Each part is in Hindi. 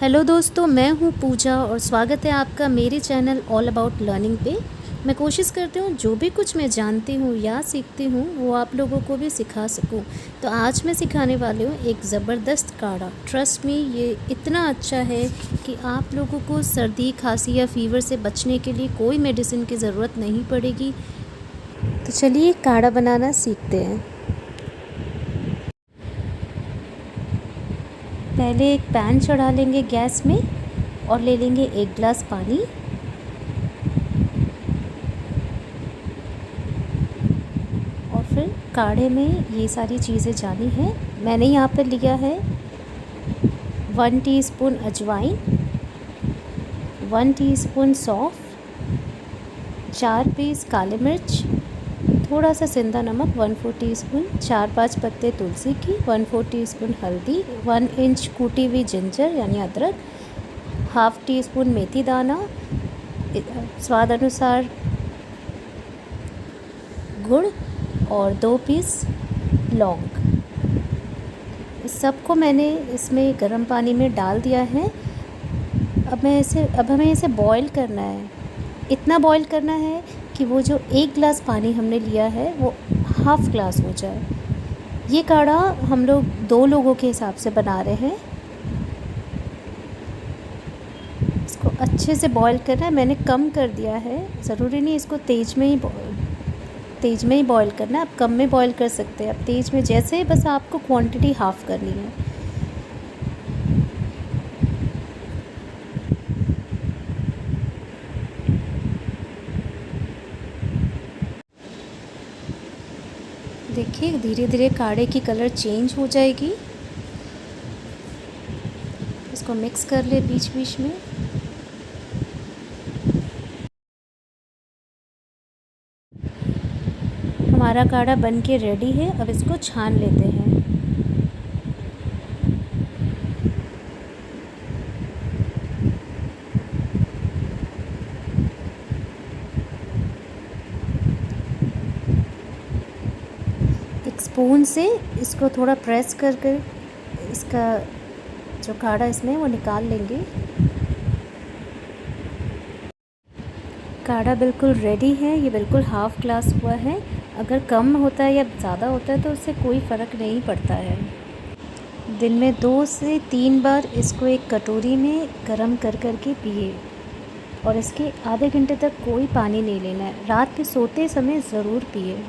हेलो दोस्तों, मैं हूँ पूजा और स्वागत है आपका मेरे चैनल ऑल अबाउट लर्निंग पे। मैं कोशिश करती हूँ जो भी कुछ मैं जानती हूँ या सीखती हूँ वो आप लोगों को भी सिखा सकूँ। तो आज मैं सिखाने वाली हूँ एक ज़बरदस्त काढ़ा। ट्रस्ट मी, ये इतना अच्छा है कि आप लोगों को सर्दी, खांसी या फ़ीवर से बचने के लिए कोई मेडिसिन की ज़रूरत नहीं पड़ेगी। तो चलिए काढ़ा बनाना सीखते हैं। पहले एक पैन चढ़ा लेंगे गैस में और ले लेंगे 1 गिलास पानी। और फिर काढ़े में ये सारी चीज़ें जानी हैं। मैंने यहाँ पर लिया है 1 टीस्पून अजवाइन, 1 टीस्पून सौंफ, 4 पीस काली मिर्च, थोड़ा सा सेंधा नमक 1/4 टीस्पून, 4-5 पत्ते तुलसी की, 1/4 टीस्पून हल्दी, 1 इंच कूटी हुई जिंजर यानी अदरक, हाफ़ टी स्पून मेथी दाना, स्वाद अनुसार गुड़ और 2 पीस लौंग। इस सबको मैंने इसमें गर्म पानी में डाल दिया है। अब हमें इसे बॉईल करना है। इतना बॉईल करना है कि वो जो 1 गिलास पानी हमने लिया है वो हाफ़ ग्लास हो जाए। ये काढ़ा हम लोग 2 लोगों के हिसाब से बना रहे हैं। इसको अच्छे से बॉईल करना है। मैंने कम कर दिया है, ज़रूरी नहीं इसको तेज़ में ही बॉईल करना है। आप कम में बॉईल कर सकते हैं, आप तेज़ में, जैसे बस आपको क्वांटिटी हाफ़ करनी है। देखिए धीरे धीरे काढ़े की कलर चेंज हो जाएगी। इसको मिक्स कर ले बीच बीच में। हमारा काढ़ा बन के रेडी है। अब इसको छान लेते हैं। एक स्पून से इसको थोड़ा प्रेस कर कर इसका जो काढ़ा इसमें वो निकाल लेंगे। काढ़ा बिल्कुल रेडी है। ये बिल्कुल हाफ़ ग्लास हुआ है। अगर कम होता है या ज़्यादा होता है तो उससे कोई फ़र्क नहीं पड़ता है। दिन में 2 से 3 बार इसको एक कटोरी में गरम कर कर के पिए और इसके आधे घंटे तक कोई पानी नहीं लेना है। रात में सोते समय ज़रूर पिए।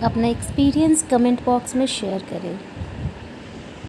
अपना एक्सपीरियंस कमेंट बॉक्स में शेयर करें।